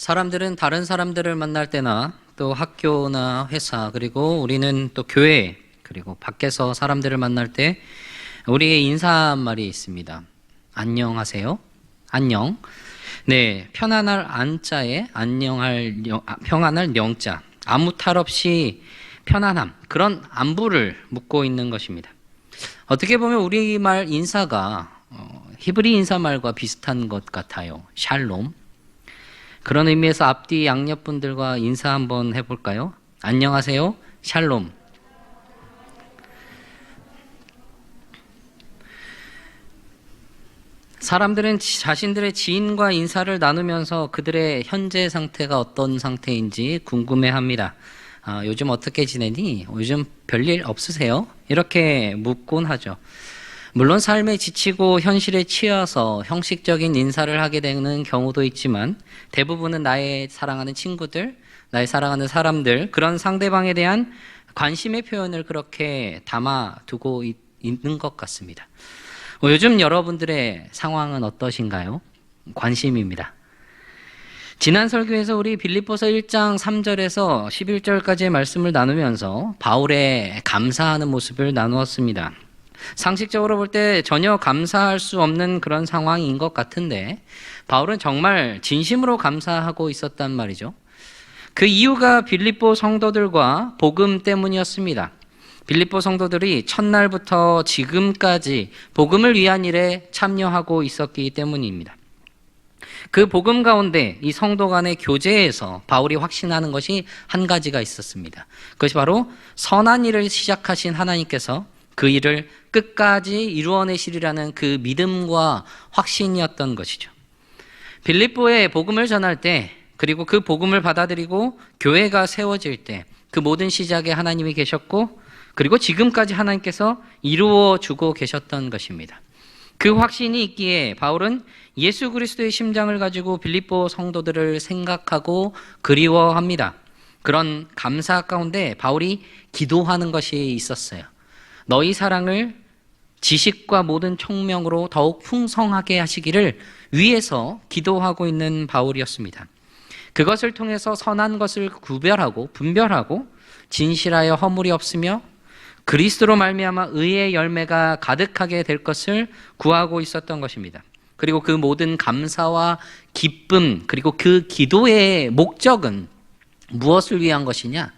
사람들은 다른 사람들을 만날 때나 또 학교나 회사 그리고 우리는 또 교회 그리고 밖에서 사람들을 만날 때 우리의 인사말이 있습니다. 안녕하세요. 안녕. 네, 편안할 안자에 평안할 영자. 아무 탈 없이 편안함. 그런 안부를 묻고 있는 것입니다. 어떻게 보면 우리말 인사가 히브리 인사말과 비슷한 것 같아요. 샬롬. 그런 의미에서 앞뒤 양옆분들과 인사 한번 해볼까요? 안녕하세요. 샬롬. 사람들은 자신들의 지인과 인사를 나누면서 그들의 현재 상태가 어떤 상태인지 궁금해합니다. 요즘 어떻게 지내니? 요즘 별일 없으세요? 이렇게 묻곤 하죠. 물론 삶에 지치고 현실에 치여서 형식적인 인사를 하게 되는 경우도 있지만 대부분은 나의 사랑하는 친구들, 나의 사랑하는 사람들, 그런 상대방에 대한 관심의 표현을 그렇게 담아두고 있는 것 같습니다. 요즘 여러분들의 상황은 어떠신가요? 관심입니다. 지난 설교에서 우리 빌립보서 1장 3절에서 11절까지의 말씀을 나누면서 바울의 감사하는 모습을 나누었습니다. 상식적으로 볼 때 전혀 감사할 수 없는 그런 상황인 것 같은데 바울은 정말 진심으로 감사하고 있었단 말이죠. 그 이유가 빌립보 성도들과 복음 때문이었습니다. 빌립보 성도들이 첫날부터 지금까지 복음을 위한 일에 참여하고 있었기 때문입니다. 그 복음 가운데 이 성도 간의 교제에서 바울이 확신하는 것이 한 가지가 있었습니다. 그것이 바로 선한 일을 시작하신 하나님께서 그 일을 끝까지 이루어내시리라는 그 믿음과 확신이었던 것이죠. 빌립보에 복음을 전할 때 그리고 그 복음을 받아들이고 교회가 세워질 때 그 모든 시작에 하나님이 계셨고 그리고 지금까지 하나님께서 이루어 주고 계셨던 것입니다. 그 확신이 있기에 바울은 예수 그리스도의 심장을 가지고 빌립보 성도들을 생각하고 그리워합니다. 그런 감사 가운데 바울이 기도하는 것이 있었어요. 너희 사랑을 지식과 모든 총명으로 더욱 풍성하게 하시기를 위해서 기도하고 있는 바울이었습니다. 그것을 통해서 선한 것을 구별하고 분별하고 진실하여 허물이 없으며 그리스도로 말미암아 의의 열매가 가득하게 될 것을 구하고 있었던 것입니다. 그리고 그 모든 감사와 기쁨 그리고 그 기도의 목적은 무엇을 위한 것이냐?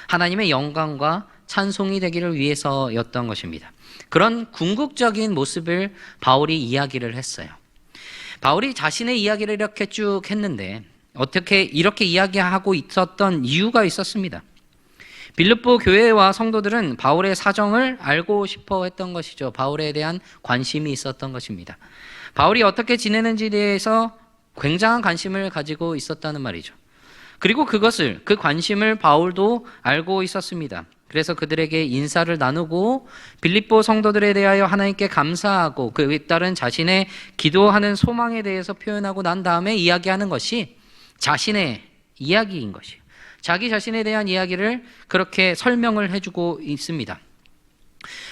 하나님의 영광과 찬송이 되기를 위해서였던 것입니다. 그런 궁극적인 모습을 바울이 이야기를 했어요. 바울이 자신의 이야기를 이렇게 쭉 했는데 어떻게 이렇게 이야기하고 있었던 이유가 있었습니다. 빌립보 교회와 성도들은 바울의 사정을 알고 싶어 했던 것이죠. 바울에 대한 관심이 있었던 것입니다. 바울이 어떻게 지내는지에 대해서 굉장한 관심을 가지고 있었다는 말이죠. 그리고 그 관심을 바울도 알고 있었습니다. 그래서 그들에게 인사를 나누고 빌립보 성도들에 대하여 하나님께 감사하고 그에 따른 자신의 기도하는 소망에 대해서 표현하고 난 다음에 이야기하는 것이 자신의 이야기인 것이에요. 자기 자신에 대한 이야기를 그렇게 설명을 해주고 있습니다.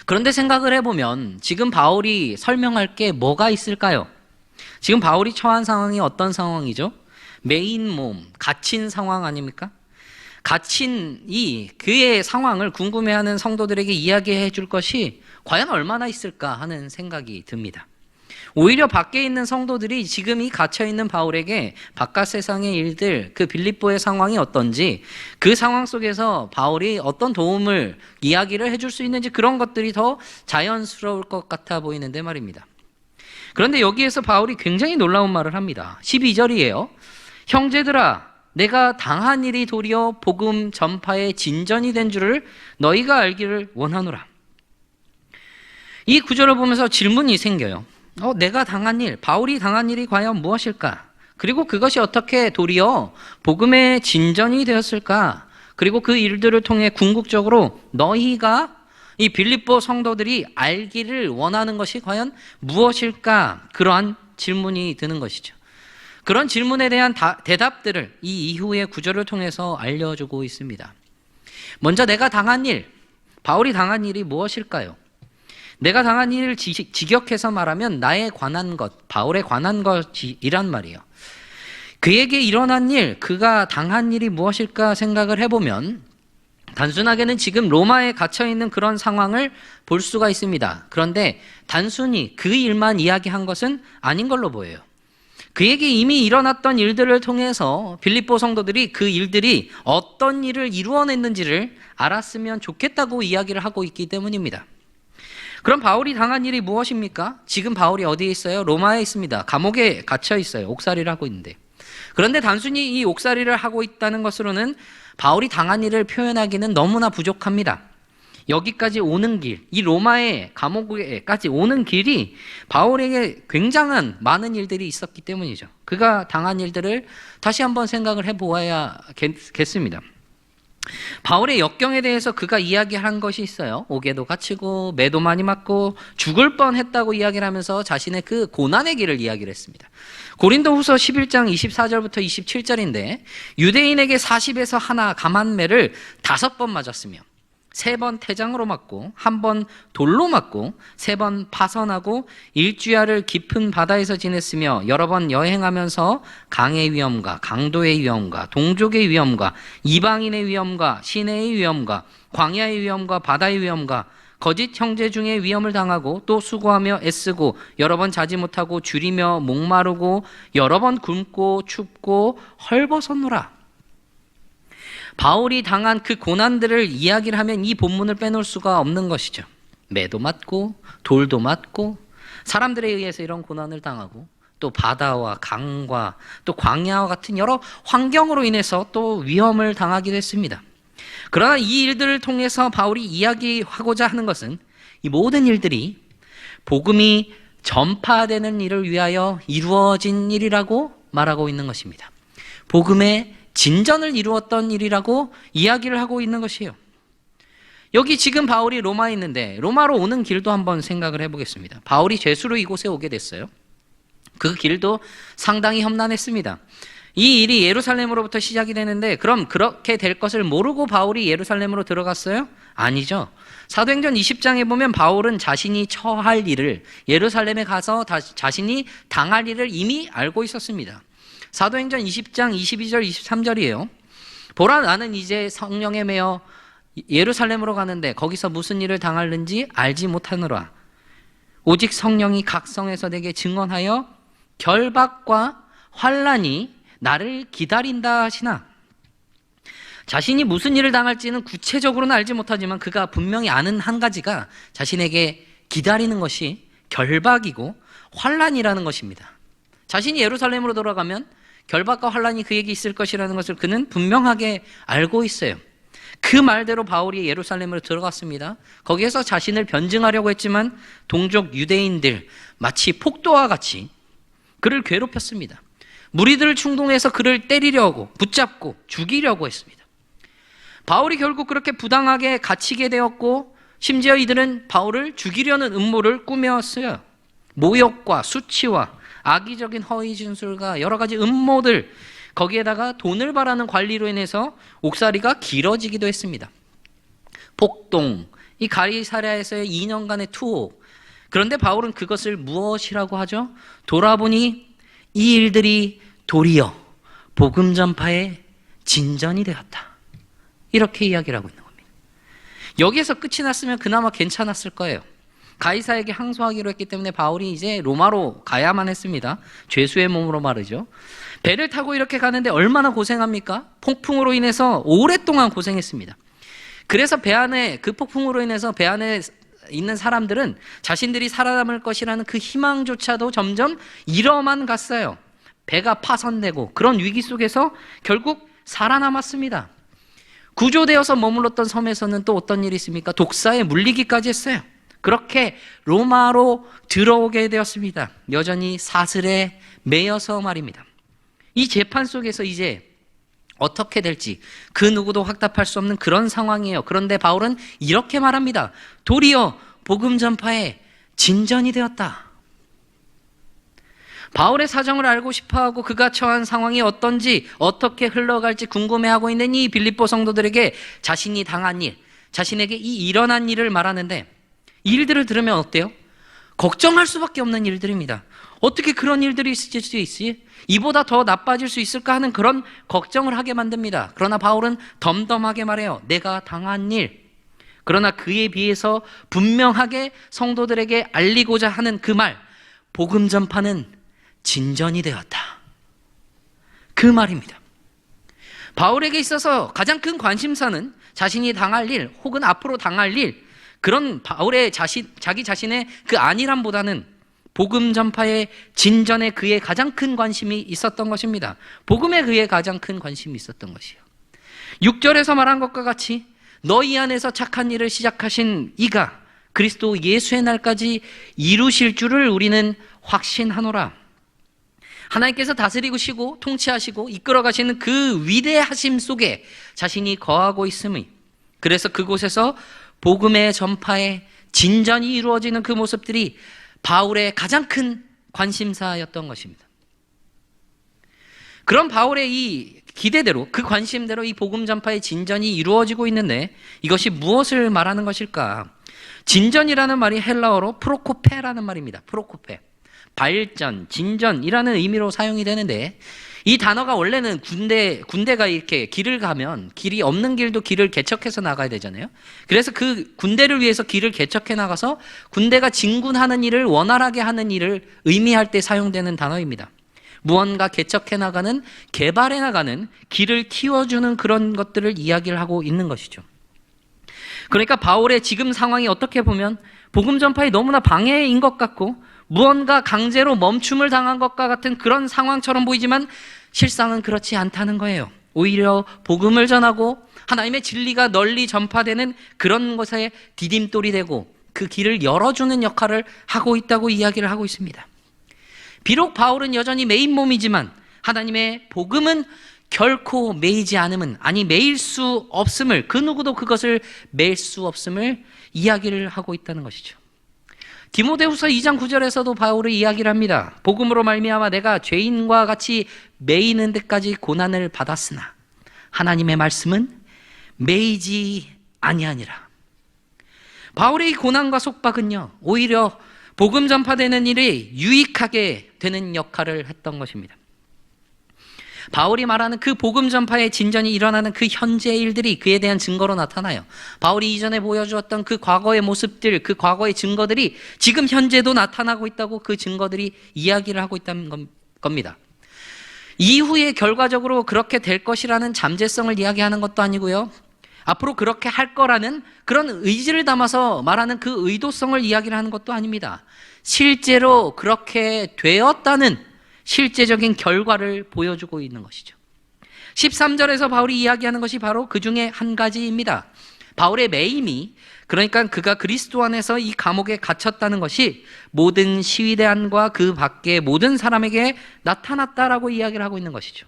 그런데 생각을 해보면 지금 바울이 설명할 게 뭐가 있을까요? 지금 바울이 처한 상황이 어떤 상황이죠? 메인 몸, 갇힌 상황 아닙니까? 갇힌 그의 상황을 궁금해하는 성도들에게 이야기해 줄 것이 과연 얼마나 있을까 하는 생각이 듭니다. 오히려 밖에 있는 성도들이 지금 이 갇혀있는 바울에게 바깥 세상의 일들, 그 빌립보의 상황이 어떤지 그 상황 속에서 바울이 어떤 도움을 이야기를 해줄 수 있는지 그런 것들이 더 자연스러울 것 같아 보이는데 말입니다. 그런데 여기에서 바울이 굉장히 놀라운 말을 합니다. 12절이에요. 형제들아 내가 당한 일이 도리어 복음 전파의 진전이 된 줄을 너희가 알기를 원하노라. 이 구절을 보면서 질문이 생겨요. 내가 당한 일, 바울이 당한 일이 과연 무엇일까? 그리고 그것이 어떻게 도리어 복음의 진전이 되었을까? 그리고 그 일들을 통해 궁극적으로 너희가 이 빌립보 성도들이 알기를 원하는 것이 과연 무엇일까? 그러한 질문이 드는 것이죠. 그런 질문에 대한 대답들을 이 이후의 구절을 통해서 알려주고 있습니다. 먼저 내가 당한 일, 바울이 당한 일이 무엇일까요? 내가 당한 일을 직역해서 말하면 나에 관한 것, 바울에 관한 것이란 말이에요. 그에게 일어난 일, 그가 당한 일이 무엇일까 생각을 해보면 단순하게는 지금 로마에 갇혀 있는 그런 상황을 볼 수가 있습니다. 그런데 단순히 그 일만 이야기한 것은 아닌 걸로 보여요. 그에게 이미 일어났던 일들을 통해서 빌립보 성도들이 그 일들이 어떤 일을 이루어냈는지를 알았으면 좋겠다고 이야기를 하고 있기 때문입니다. 그럼 바울이 당한 일이 무엇입니까? 지금 바울이 어디에 있어요? 로마에 있습니다. 감옥에 갇혀 있어요. 옥살이를 하고 있는데. 그런데 단순히 이 옥살이를 하고 있다는 것으로는 바울이 당한 일을 표현하기는 너무나 부족합니다. 여기까지 오는 길, 이 로마의 감옥에까지 오는 길이 바울에게 굉장한 많은 일들이 있었기 때문이죠. 그가 당한 일들을 다시 한번 생각을 해보아야겠습니다. 바울의 역경에 대해서 그가 이야기한 것이 있어요. 옥에도 갇히고 매도 많이 맞고 죽을 뻔했다고 이야기를 하면서 자신의 그 고난의 길을 이야기를 했습니다. 고린도후서 11장 24절부터 27절인데 유대인에게 40에서 하나 감한매를 5번 맞았으며 3번 태장으로 맞고 1번 돌로 맞고 3번 파선하고 일주야를 깊은 바다에서 지냈으며 여러 번 여행하면서 강의 위험과 강도의 위험과 동족의 위험과 이방인의 위험과 시내의 위험과 광야의 위험과 바다의 위험과 거짓 형제 중에 위험을 당하고 또 수고하며 애쓰고 여러 번 자지 못하고 줄이며 목마르고 여러 번 굶고 춥고 헐벗었노라. 바울이 당한 그 고난들을 이야기를 하면 이 본문을 빼놓을 수가 없는 것이죠. 매도 맞고 돌도 맞고 사람들에 의해서 이런 고난을 당하고 또 바다와 강과 또 광야와 같은 여러 환경으로 인해서 또 위험을 당하기도 했습니다. 그러나 이 일들을 통해서 바울이 이야기하고자 하는 것은 이 모든 일들이 복음이 전파되는 일을 위하여 이루어진 일이라고 말하고 있는 것입니다. 복음의 진전을 이루었던 일이라고 이야기를 하고 있는 것이에요. 여기 지금 바울이 로마에 있는데 로마로 오는 길도 한번 생각을 해보겠습니다. 바울이 죄수로 이곳에 오게 됐어요. 그 길도 상당히 험난했습니다. 이 일이 예루살렘으로부터 시작이 되는데 그럼 그렇게 될 것을 모르고 바울이 예루살렘으로 들어갔어요? 아니죠. 사도행전 20장에 보면 바울은 자신이 처할 일을 예루살렘에 가서 자신이 당할 일을 이미 알고 있었습니다. 사도행전 20장 22절 23절이에요. 보라 나는 이제 성령에 매여 예루살렘으로 가는데 거기서 무슨 일을 당하는지 알지 못하노라. 오직 성령이 각 성에서 내게 증언하여 결박과 환난이 나를 기다린다 하시나. 자신이 무슨 일을 당할지는 구체적으로는 알지 못하지만 그가 분명히 아는 한 가지가 자신에게 기다리는 것이 결박이고 환난이라는 것입니다. 자신이 예루살렘으로 돌아가면 결박과 환난이 그에게 있을 것이라는 것을 그는 분명하게 알고 있어요. 그 말대로 바울이 예루살렘으로 들어갔습니다. 거기에서 자신을 변증하려고 했지만 동족 유대인들 마치 폭도와 같이 그를 괴롭혔습니다. 무리들을 충동해서 그를 때리려고 붙잡고 죽이려고 했습니다. 바울이 결국 그렇게 부당하게 갇히게 되었고 심지어 이들은 바울을 죽이려는 음모를 꾸몄어요. 모욕과 수치와 악의적인 허위 진술과 여러 가지 음모들, 거기에다가 돈을 바라는 관리로 인해서 옥살이가 길어지기도 했습니다. 폭동, 이 가이사랴에서의 2년간의 투옥. 그런데 바울은 그것을 무엇이라고 하죠? 돌아보니 이 일들이 도리어 복음 전파의 진전이 되었다. 이렇게 이야기를 하고 있는 겁니다. 여기에서 끝이 났으면 그나마 괜찮았을 거예요. 가이사에게 항소하기로 했기 때문에 바울이 이제 로마로 가야만 했습니다. 죄수의 몸으로 말이죠. 배를 타고 이렇게 가는데 얼마나 고생합니까? 폭풍으로 인해서 오랫동안 고생했습니다. 그래서 배 안에 그 폭풍으로 인해서 배 안에 있는 사람들은 자신들이 살아남을 것이라는 그 희망조차도 점점 잃어만 갔어요. 배가 파손되고 그런 위기 속에서 결국 살아남았습니다. 구조되어서 머물렀던 섬에서는 또 어떤 일이 있습니까? 독사에 물리기까지 했어요. 그렇게 로마로 들어오게 되었습니다. 여전히 사슬에 매여서 말입니다. 이 재판 속에서 이제 어떻게 될지 그 누구도 확답할 수 없는 그런 상황이에요. 그런데 바울은 이렇게 말합니다. 도리어 복음 전파에 진전이 되었다. 바울의 사정을 알고 싶어하고 그가 처한 상황이 어떤지 어떻게 흘러갈지 궁금해하고 있는 이 빌립보 성도들에게 자신이 당한 일, 자신에게 이 일어난 일을 말하는데 이 일들을 들으면 어때요? 걱정할 수밖에 없는 일들입니다. 어떻게 그런 일들이 있을 수 있지? 이보다 더 나빠질 수 있을까 하는 그런 걱정을 하게 만듭니다. 그러나 바울은 덤덤하게 말해요. 내가 당한 일. 그러나 그에 비해서 분명하게 성도들에게 알리고자 하는 그 말, 복음 전파는 진전이 되었다. 그 말입니다. 바울에게 있어서 가장 큰 관심사는 자신이 당할 일 혹은 앞으로 당할 일, 그런 바울의 자기 자신의 그 안일함보다는 복음 전파의 진전에 그의 가장 큰 관심이 있었던 것입니다. 복음에 그의 가장 큰 관심이 있었던 것이요. 6절에서 말한 것과 같이 너희 안에서 착한 일을 시작하신 이가 그리스도 예수의 날까지 이루실 줄을 우리는 확신하노라. 하나님께서 다스리시고 통치하시고 이끌어가시는 그 위대하심 속에 자신이 거하고 있음이, 그래서 그곳에서 복음의 전파의 진전이 이루어지는 그 모습들이 바울의 가장 큰 관심사였던 것입니다. 그런 바울의 이 기대대로, 그 관심대로 이 복음 전파의 진전이 이루어지고 있는데 이것이 무엇을 말하는 것일까? 진전이라는 말이 헬라어로 프로코페라는 말입니다. 프로코페. 발전, 진전이라는 의미로 사용이 되는데, 이 단어가 원래는 군대가 이렇게 길을 가면 길이 없는 길도 길을 개척해서 나가야 되잖아요. 그래서 그 군대를 위해서 길을 개척해 나가서 군대가 진군하는 일을 원활하게 하는 일을 의미할 때 사용되는 단어입니다. 무언가 개척해 나가는, 개발해 나가는, 길을 키워주는 그런 것들을 이야기를 하고 있는 것이죠. 그러니까 바울의 지금 상황이 어떻게 보면 복음 전파에 너무나 방해인 것 같고 무언가 강제로 멈춤을 당한 것과 같은 그런 상황처럼 보이지만 실상은 그렇지 않다는 거예요. 오히려 복음을 전하고 하나님의 진리가 널리 전파되는 그런 것에 디딤돌이 되고 그 길을 열어주는 역할을 하고 있다고 이야기를 하고 있습니다. 비록 바울은 여전히 메인 몸이지만 하나님의 복음은 결코 매이지 않음은, 아니 매일 수 없음을, 그 누구도 그것을 매일 수 없음을 이야기를 하고 있다는 것이죠. 디모데후서 2장 9절에서도 바울이 이야기를 합니다. 복음으로 말미암아 내가 죄인과 같이 매이는 데까지 고난을 받았으나 하나님의 말씀은 매이지 아니하니라. 바울의 이 고난과 속박은요, 오히려 복음 전파되는 일이 유익하게 되는 역할을 했던 것입니다. 바울이 말하는 그 복음 전파의 진전이 일어나는 그 현재의 일들이 그에 대한 증거로 나타나요. 바울이 이전에 보여주었던 그 과거의 모습들, 그 과거의 증거들이 지금 현재도 나타나고 있다고 그 증거들이 이야기를 하고 있다는 겁니다. 이후에 결과적으로 그렇게 될 것이라는 잠재성을 이야기하는 것도 아니고요, 앞으로 그렇게 할 거라는 그런 의지를 담아서 말하는 그 의도성을 이야기를 하는 것도 아닙니다. 실제로 그렇게 되었다는 실제적인 결과를 보여주고 있는 것이죠. 13절에서 바울이 이야기하는 것이 바로 그 중에 한 가지입니다. 바울의 매임이, 그러니까 그가 그리스도 안에서 이 감옥에 갇혔다는 것이 모든 시위대 안과 그 밖의 모든 사람에게 나타났다라고 이야기를 하고 있는 것이죠.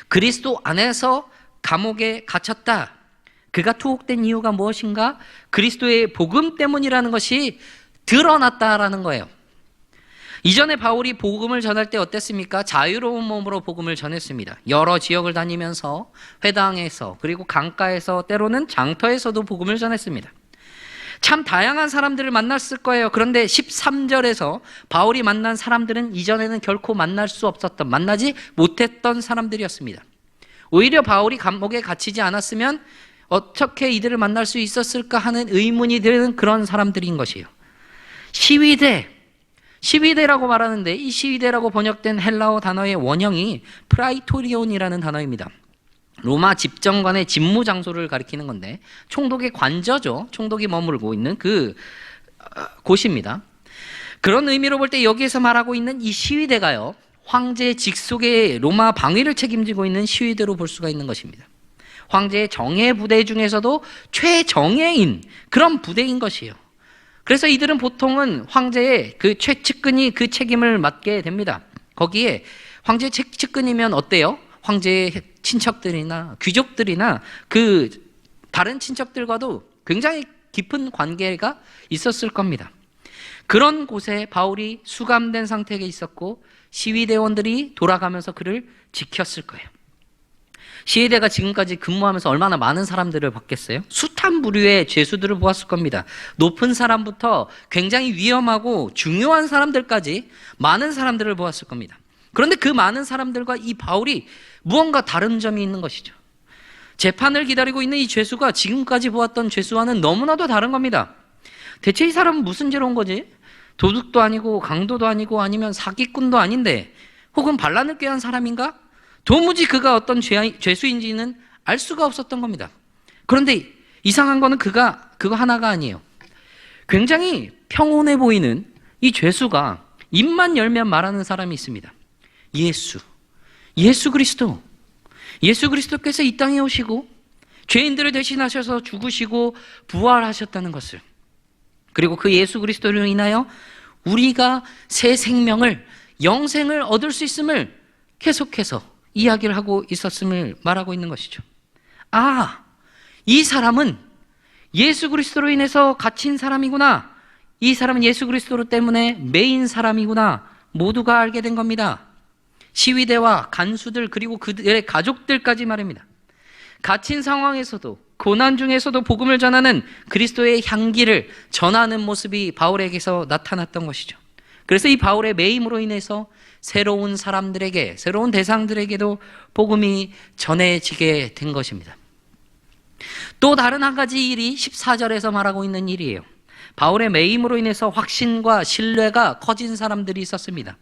그리스도 안에서 감옥에 갇혔다. 그가 투옥된 이유가 무엇인가? 그리스도의 복음 때문이라는 것이 드러났다라는 거예요. 이전에 바울이 복음을 전할 때 어땠습니까? 자유로운 몸으로 복음을 전했습니다. 여러 지역을 다니면서 회당에서, 그리고 강가에서, 때로는 장터에서도 복음을 전했습니다. 참 다양한 사람들을 만났을 거예요. 그런데 13절에서 바울이 만난 사람들은 이전에는 결코 만날 수 없었던, 만나지 못했던 사람들이었습니다. 오히려 바울이 감옥에 갇히지 않았으면 어떻게 이들을 만날 수 있었을까 하는 의문이 드는 그런 사람들인 것이에요. 시위대라고 말하는데 이 시위대라고 번역된 헬라어 단어의 원형이 프라이토리온이라는 단어입니다. 로마 집정관의 집무 장소를 가리키는 건데 총독의 관저죠. 총독이 머물고 있는 그 곳입니다. 그런 의미로 볼 때 여기에서 말하고 있는 이 시위대가요, 황제 직속의 로마 방위를 책임지고 있는 시위대로 볼 수가 있는 것입니다. 황제의 정예 부대 중에서도 최정예인 그런 부대인 것이에요. 그래서 이들은 보통은 황제의 그 최측근이 그 책임을 맡게 됩니다. 거기에 황제 측근이면 어때요? 황제의 친척들이나 귀족들이나 그 다른 친척들과도 굉장히 깊은 관계가 있었을 겁니다. 그런 곳에 바울이 수감된 상태에 있었고 시위대원들이 돌아가면서 그를 지켰을 거예요. 시위대가 지금까지 근무하면서 얼마나 많은 사람들을 봤겠어요? 숱한 부류의 죄수들을 보았을 겁니다. 높은 사람부터 굉장히 위험하고 중요한 사람들까지 많은 사람들을 보았을 겁니다. 그런데 그 많은 사람들과 이 바울이 무언가 다른 점이 있는 것이죠. 재판을 기다리고 있는 이 죄수가 지금까지 보았던 죄수와는 너무나도 다른 겁니다. 대체 이 사람은 무슨 죄로 온 거지? 도둑도 아니고 강도도 아니고 아니면 사기꾼도 아닌데 혹은 반란을 꾀한 사람인가? 도무지 그가 어떤 죄수인지는 알 수가 없었던 겁니다. 그런데 이상한 거는 그거 하나가 아니에요. 굉장히 평온해 보이는 이 죄수가 입만 열면 말하는 사람이 있습니다. 예수 그리스도. 예수 그리스도께서 이 땅에 오시고 죄인들을 대신하셔서 죽으시고 부활하셨다는 것을, 그리고 그 예수 그리스도로 인하여 우리가 새 생명을, 영생을 얻을 수 있음을 계속해서 이야기를 하고 있었음을 말하고 있는 것이죠. 아, 이 사람은 예수 그리스도로 인해서 갇힌 사람이구나. 이 사람은 예수 그리스도 때문에 매인 사람이구나. 모두가 알게 된 겁니다. 시위대와 간수들 그리고 그들의 가족들까지 말입니다. 갇힌 상황에서도 고난 중에서도 복음을 전하는 그리스도의 향기를 전하는 모습이 바울에게서 나타났던 것이죠. 그래서 이 바울의 매임으로 인해서 새로운 사람들에게, 새로운 대상들에게도 복음이 전해지게 된 것입니다. 또 다른 한 가지 일이 14절에서 말하고 있는 일이에요. 바울의 매임으로 인해서 확신과 신뢰가 커진 사람들이 있었습니다.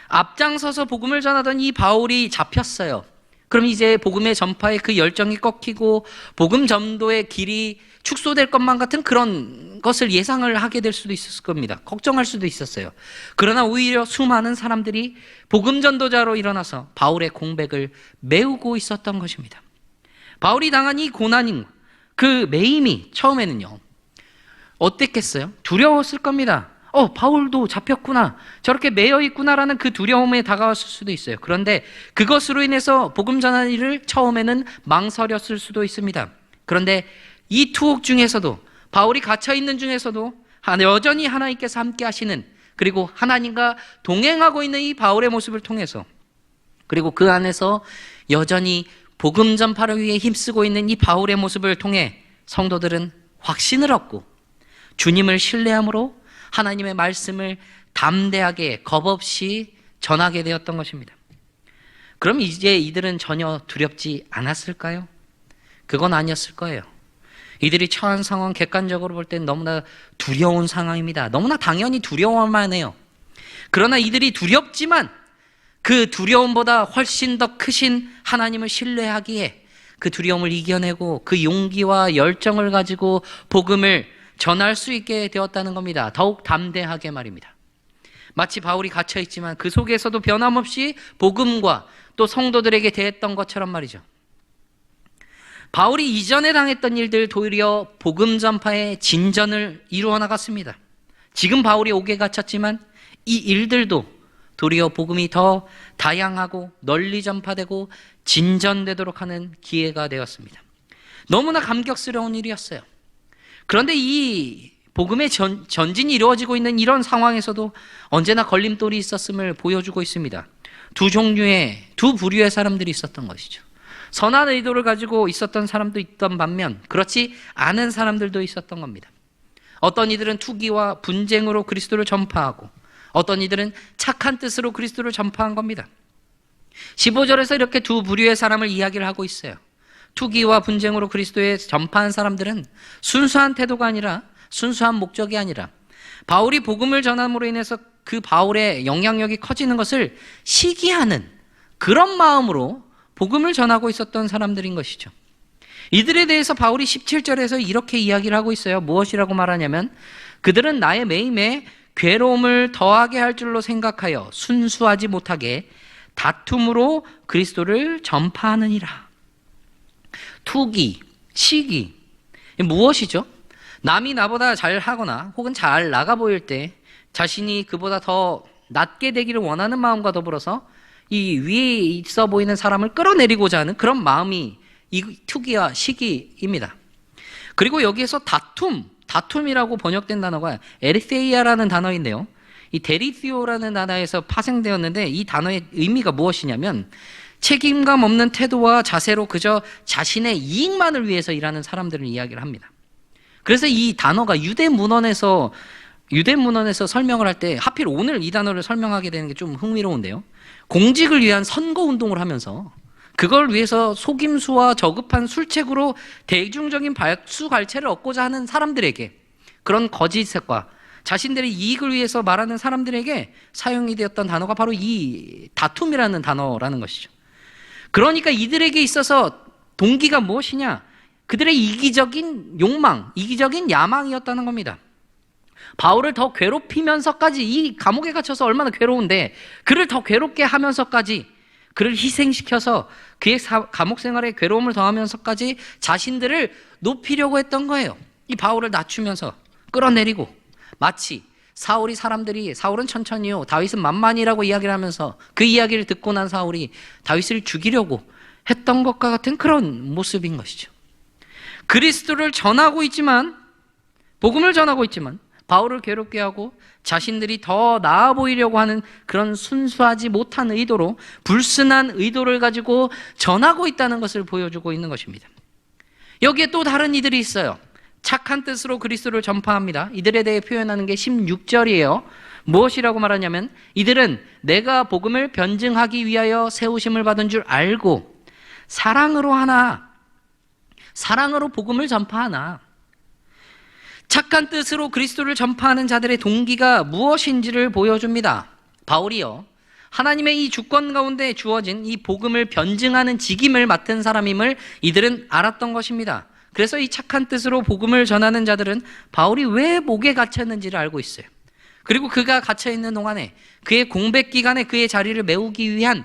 앞장서서 복음을 전하던 이 바울이 잡혔어요. 그럼 이제 복음의 전파에 그 열정이 꺾이고 복음 전도의 길이 축소될 것만 같은 그런 것을 예상을 하게 될 수도 있었을 겁니다. 걱정할 수도 있었어요. 그러나 오히려 수많은 사람들이 복음 전도자로 일어나서 바울의 공백을 메우고 있었던 것입니다. 바울이 당한 이 고난인, 그 매임이 처음에는요, 어땠겠어요? 두려웠을 겁니다. 바울도 잡혔구나, 저렇게 매여 있구나라는 그 두려움에 다가왔을 수도 있어요. 그런데 그것으로 인해서 복음 전하는 일을 처음에는 망설였을 수도 있습니다. 그런데 이 투옥 중에서도, 바울이 갇혀 있는 중에서도 여전히 하나님께서 함께 하시는, 그리고 하나님과 동행하고 있는 이 바울의 모습을 통해서, 그리고 그 안에서 여전히 복음 전파를 위해 힘쓰고 있는 이 바울의 모습을 통해 성도들은 확신을 얻고 주님을 신뢰함으로 하나님의 말씀을 담대하게 겁없이 전하게 되었던 것입니다. 그럼 이제 이들은 전혀 두렵지 않았을까요? 그건 아니었을 거예요. 이들이 처한 상황, 객관적으로 볼 때는 너무나 두려운 상황입니다. 너무나 당연히 두려워만 해요. 그러나 이들이 두렵지만 그 두려움보다 훨씬 더 크신 하나님을 신뢰하기에 그 두려움을 이겨내고 그 용기와 열정을 가지고 복음을 전할 수 있게 되었다는 겁니다. 더욱 담대하게 말입니다. 마치 바울이 갇혀있지만 그 속에서도 변함없이 복음과 또 성도들에게 대했던 것처럼 말이죠. 바울이 이전에 당했던 일들 도리어 복음 전파의 진전을 이루어 나갔습니다. 지금 바울이 옥에 갇혔지만 이 일들도 도리어 복음이 더 다양하고 널리 전파되고 진전되도록 하는 기회가 되었습니다. 너무나 감격스러운 일이었어요. 그런데 이 복음의 전진이 이루어지고 있는 이런 상황에서도 언제나 걸림돌이 있었음을 보여주고 있습니다. 두 부류의 사람들이 있었던 것이죠. 선한 의도를 가지고 있었던 사람도 있던 반면 그렇지 않은 사람들도 있었던 겁니다. 어떤 이들은 투기와 분쟁으로 그리스도를 전파하고 어떤 이들은 착한 뜻으로 그리스도를 전파한 겁니다. 15절에서 이렇게 두 부류의 사람을 이야기를 하고 있어요. 투기와 분쟁으로 그리스도에 전파한 사람들은 순수한 태도가 아니라, 순수한 목적이 아니라 바울이 복음을 전함으로 인해서 그 바울의 영향력이 커지는 것을 시기하는 그런 마음으로 복음을 전하고 있었던 사람들인 것이죠. 이들에 대해서 바울이 17절에서 이렇게 이야기를 하고 있어요. 무엇이라고 말하냐면 그들은 나의 매임에 괴로움을 더하게 할 줄로 생각하여 순수하지 못하게 다툼으로 그리스도를 전파하느니라. 투기, 시기, 무엇이죠? 남이 나보다 잘하거나 혹은 잘 나가 보일 때 자신이 그보다 더 낮게 되기를 원하는 마음과 더불어서 이 위에 있어 보이는 사람을 끌어내리고자 하는 그런 마음이 이 투기와 시기입니다. 그리고 여기에서 다툼이라고 번역된 단어가 에리세이아라는 단어인데요. 이 데리시오라는 단어에서 파생되었는데 이 단어의 의미가 무엇이냐면 책임감 없는 태도와 자세로 그저 자신의 이익만을 위해서 일하는 사람들을 이야기를 합니다. 그래서 이 단어가 유대문헌에서 설명을 할 때 하필 오늘 이 단어를 설명하게 되는 게 좀 흥미로운데요. 공직을 위한 선거운동을 하면서 그걸 위해서 속임수와 저급한 술책으로 대중적인 발수갈채를 얻고자 하는 사람들에게, 그런 거짓과 자신들의 이익을 위해서 말하는 사람들에게 사용이 되었던 단어가 바로 이 다툼이라는 단어라는 것이죠. 그러니까 이들에게 있어서 동기가 무엇이냐? 그들의 이기적인 욕망, 이기적인 야망이었다는 겁니다. 바울을 더 괴롭히면서까지, 이 감옥에 갇혀서 얼마나 괴로운데 그를 더 괴롭게 하면서까지, 그를 희생시켜서 그의 감옥 생활에 괴로움을 더하면서까지 자신들을 높이려고 했던 거예요. 이 바울을 낮추면서 끌어내리고, 마치 사울은 천천히요, 다윗은 만만이라고 이야기를 하면서 그 이야기를 듣고 난 사울이 다윗을 죽이려고 했던 것과 같은 그런 모습인 것이죠. 그리스도를 전하고 있지만, 복음을 전하고 있지만 바울을 괴롭게 하고 자신들이 더 나아 보이려고 하는 그런 순수하지 못한 의도로, 불순한 의도를 가지고 전하고 있다는 것을 보여주고 있는 것입니다. 여기에 또 다른 이들이 있어요. 착한 뜻으로 그리스도를 전파합니다. 이들에 대해 표현하는 게 16절이에요. 무엇이라고 말하냐면, 이들은 내가 복음을 변증하기 위하여 세우심을 받은 줄 알고 사랑으로 복음을 전파하나. 착한 뜻으로 그리스도를 전파하는 자들의 동기가 무엇인지를 보여줍니다. 바울이요, 하나님의 이 주권 가운데 주어진 이 복음을 변증하는 직임을 맡은 사람임을 이들은 알았던 것입니다. 그래서 이 착한 뜻으로 복음을 전하는 자들은 바울이 왜 목에 갇혔는지를 알고 있어요. 그리고 그가 갇혀있는 동안에, 그의 공백 기간에 그의 자리를 메우기 위한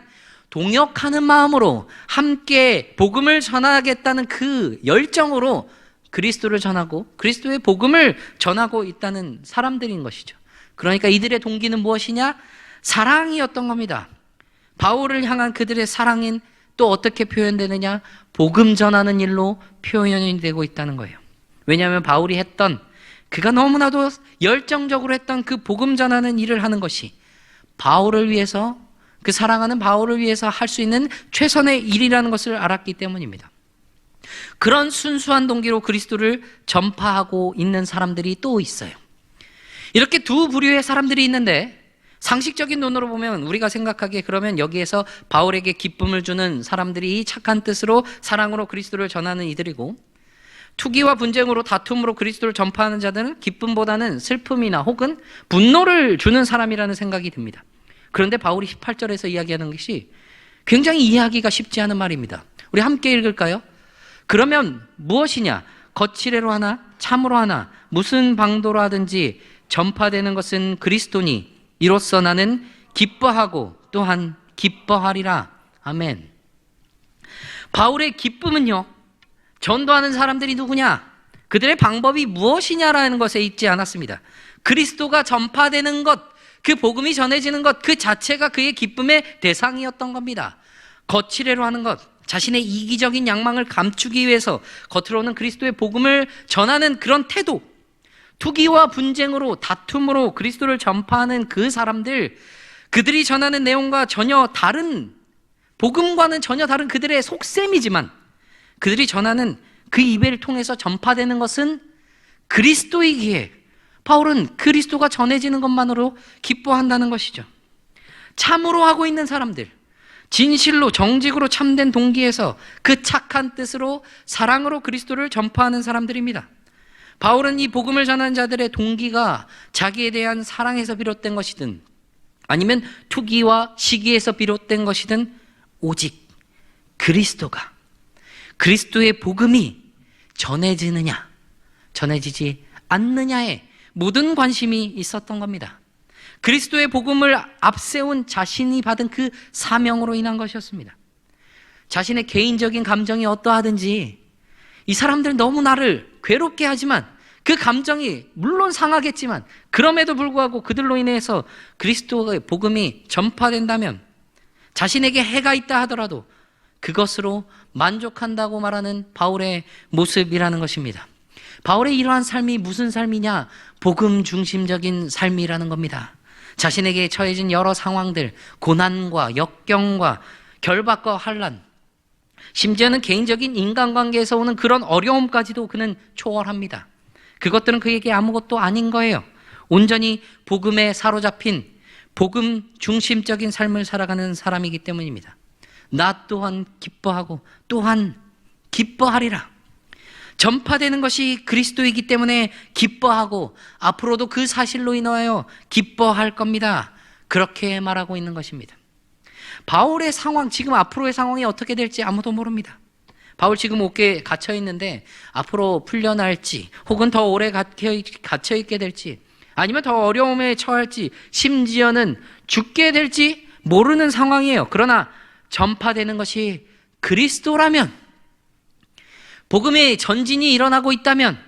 동역하는 마음으로 함께 복음을 전하겠다는 그 열정으로 그리스도를 전하고 그리스도의 복음을 전하고 있다는 사람들인 것이죠. 그러니까 이들의 동기는 무엇이냐? 사랑이었던 겁니다. 바울을 향한 그들의 사랑인 또 어떻게 표현되느냐? 복음 전하는 일로 표현이 되고 있다는 거예요. 왜냐하면 바울이 그가 너무나도 열정적으로 했던 그 복음 전하는 일을 하는 것이 바울을 위해서, 그 사랑하는 바울을 위해서 할 수 있는 최선의 일이라는 것을 알았기 때문입니다. 그런 순수한 동기로 그리스도를 전파하고 있는 사람들이 또 있어요. 이렇게 두 부류의 사람들이 있는데, 상식적인 눈으로 보면 우리가 생각하기에 그러면 여기에서 바울에게 기쁨을 주는 사람들이 착한 뜻으로 사랑으로 그리스도를 전하는 이들이고, 투기와 분쟁으로 다툼으로 그리스도를 전파하는 자들은 기쁨보다는 슬픔이나 혹은 분노를 주는 사람이라는 생각이 듭니다. 그런데 바울이 18절에서 이야기하는 것이 굉장히 이해하기가 쉽지 않은 말입니다. 우리 함께 읽을까요? 그러면 무엇이냐? 거칠애로 하나 참으로 하나 무슨 방도로 하든지 전파되는 것은 그리스도니 이로써 나는 기뻐하고 또한 기뻐하리라. 아멘. 바울의 기쁨은요, 전도하는 사람들이 누구냐? 그들의 방법이 무엇이냐라는 것에 있지 않았습니다. 그리스도가 전파되는 것, 그 복음이 전해지는 것 그 자체가 그의 기쁨의 대상이었던 겁니다. 거칠애로 하는 것, 자신의 이기적인 양망을 감추기 위해서 겉으로는 그리스도의 복음을 전하는 그런 태도, 투기와 분쟁으로 다툼으로 그리스도를 전파하는 그 사람들, 그들이 전하는 내용과 전혀 다른, 복음과는 전혀 다른 그들의 속셈이지만 그들이 전하는 그 입을 통해서 전파되는 것은 그리스도이기에 바울은 그리스도가 전해지는 것만으로 기뻐한다는 것이죠. 참으로 하고 있는 사람들, 진실로 정직으로 참된 동기에서 그 착한 뜻으로 사랑으로 그리스도를 전파하는 사람들입니다. 바울은 이 복음을 전하는 자들의 동기가 자기에 대한 사랑에서 비롯된 것이든 아니면 투기와 시기에서 비롯된 것이든 오직 그리스도가, 그리스도의 복음이 전해지느냐 전해지지 않느냐에 모든 관심이 있었던 겁니다. 그리스도의 복음을 앞세운 자신이 받은 그 사명으로 인한 것이었습니다. 자신의 개인적인 감정이 어떠하든지 이 사람들은 너무 나를 괴롭게 하지만 그 감정이 물론 상하겠지만 그럼에도 불구하고 그들로 인해서 그리스도의 복음이 전파된다면 자신에게 해가 있다 하더라도 그것으로 만족한다고 말하는 바울의 모습이라는 것입니다. 바울의 이러한 삶이 무슨 삶이냐? 복음 중심적인 삶이라는 겁니다. 자신에게 처해진 여러 상황들, 고난과 역경과 결박과 환난, 심지어는 개인적인 인간관계에서 오는 그런 어려움까지도 그는 초월합니다. 그것들은 그에게 아무것도 아닌 거예요. 온전히 복음에 사로잡힌 복음 중심적인 삶을 살아가는 사람이기 때문입니다. 나 또한 기뻐하고 또한 기뻐하리라. 전파되는 것이 그리스도이기 때문에 기뻐하고 앞으로도 그 사실로 인하여 기뻐할 겁니다. 그렇게 말하고 있는 것입니다. 바울의 상황, 지금 앞으로의 상황이 어떻게 될지 아무도 모릅니다. 바울 지금 옥에 갇혀 있는데 앞으로 풀려날지 혹은 더 오래 갇혀 있게 될지 아니면 더 어려움에 처할지 심지어는 죽게 될지 모르는 상황이에요. 그러나 전파되는 것이 그리스도라면, 복음의 전진이 일어나고 있다면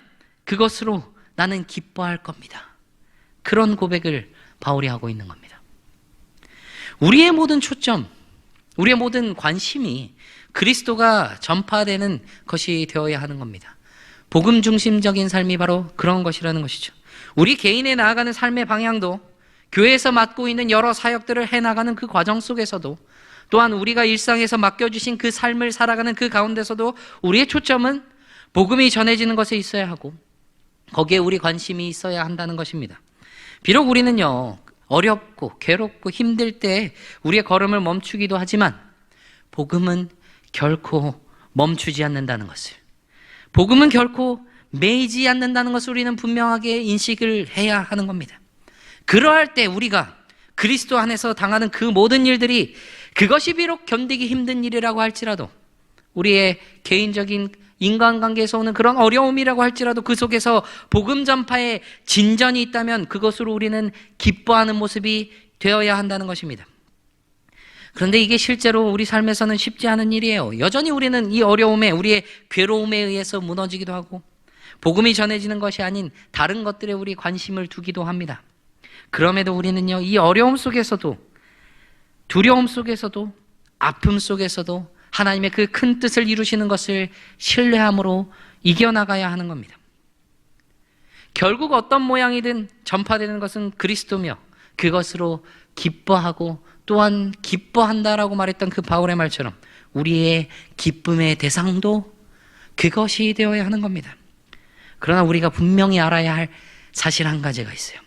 그것으로 나는 기뻐할 겁니다. 그런 고백을 바울이 하고 있는 겁니다. 우리의 모든 초점, 우리의 모든 관심이 그리스도가 전파되는 것이 되어야 하는 겁니다. 복음 중심적인 삶이 바로 그런 것이라는 것이죠. 우리 개인에 나아가는 삶의 방향도, 교회에서 맡고 있는 여러 사역들을 해나가는 그 과정 속에서도, 또한 우리가 일상에서 맡겨주신 그 삶을 살아가는 그 가운데서도 우리의 초점은 복음이 전해지는 것에 있어야 하고 거기에 우리 관심이 있어야 한다는 것입니다. 비록 우리는요, 어렵고 괴롭고 힘들 때 우리의 걸음을 멈추기도 하지만 복음은 결코 멈추지 않는다는 것을, 복음은 결코 매이지 않는다는 것을 우리는 분명하게 인식을 해야 하는 겁니다. 그러할 때 우리가 그리스도 안에서 당하는 그 모든 일들이, 그것이 비록 견디기 힘든 일이라고 할지라도, 우리의 개인적인 인간관계에서 오는 그런 어려움이라고 할지라도 그 속에서 복음 전파의 진전이 있다면 그것으로 우리는 기뻐하는 모습이 되어야 한다는 것입니다. 그런데 이게 실제로 우리 삶에서는 쉽지 않은 일이에요. 여전히 우리는 이 어려움에, 우리의 괴로움에 의해서 무너지기도 하고 복음이 전해지는 것이 아닌 다른 것들에 우리 관심을 두기도 합니다. 그럼에도 우리는요, 이 어려움 속에서도, 두려움 속에서도, 아픔 속에서도 하나님의 그 큰 뜻을 이루시는 것을 신뢰함으로 이겨나가야 하는 겁니다. 결국 어떤 모양이든 전파되는 것은 그리스도며 그것으로 기뻐하고 또한 기뻐한다라고 말했던 그 바울의 말처럼 우리의 기쁨의 대상도 그것이 되어야 하는 겁니다. 그러나 우리가 분명히 알아야 할 사실 한 가지가 있어요.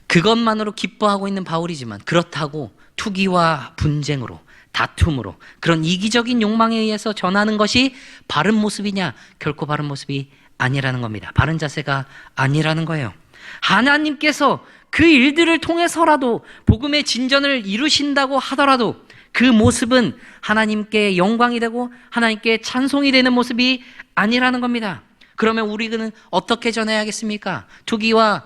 그것만으로 기뻐하고 있는 바울이지만 그렇다고 투기와 분쟁으로, 다툼으로, 그런 이기적인 욕망에 의해서 전하는 것이 바른 모습이냐? 결코 바른 모습이 아니라는 겁니다. 바른 자세가 아니라는 거예요. 하나님께서 그 일들을 통해서라도 복음의 진전을 이루신다고 하더라도 그 모습은 하나님께 영광이 되고 하나님께 찬송이 되는 모습이 아니라는 겁니다. 그러면 우리는 어떻게 전해야겠습니까? 투기와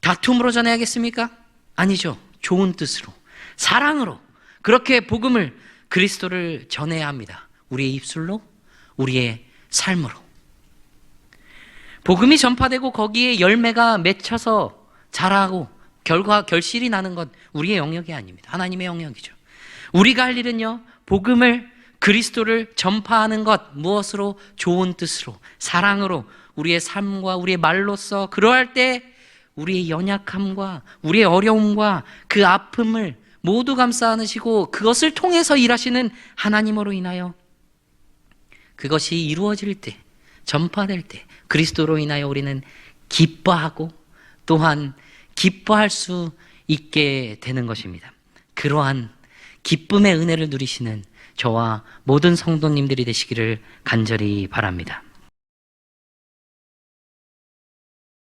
다툼으로 전해야겠습니까? 아니죠. 좋은 뜻으로, 사랑으로, 그렇게 복음을, 그리스도를 전해야 합니다. 우리의 입술로, 우리의 삶으로. 복음이 전파되고 거기에 열매가 맺혀서 자라고 결실이 나는 것, 우리의 영역이 아닙니다. 하나님의 영역이죠. 우리가 할 일은요, 복음을, 그리스도를 전파하는 것, 무엇으로? 좋은 뜻으로, 사랑으로, 우리의 삶과 우리의 말로써. 그러할 때 우리의 연약함과 우리의 어려움과 그 아픔을 모두 감싸 안으시고 그것을 통해서 일하시는 하나님으로 인하여 그것이 이루어질 때, 전파될 때 그리스도로 인하여 우리는 기뻐하고 또한 기뻐할 수 있게 되는 것입니다. 그러한 기쁨의 은혜를 누리시는 저와 모든 성도님들이 되시기를 간절히 바랍니다.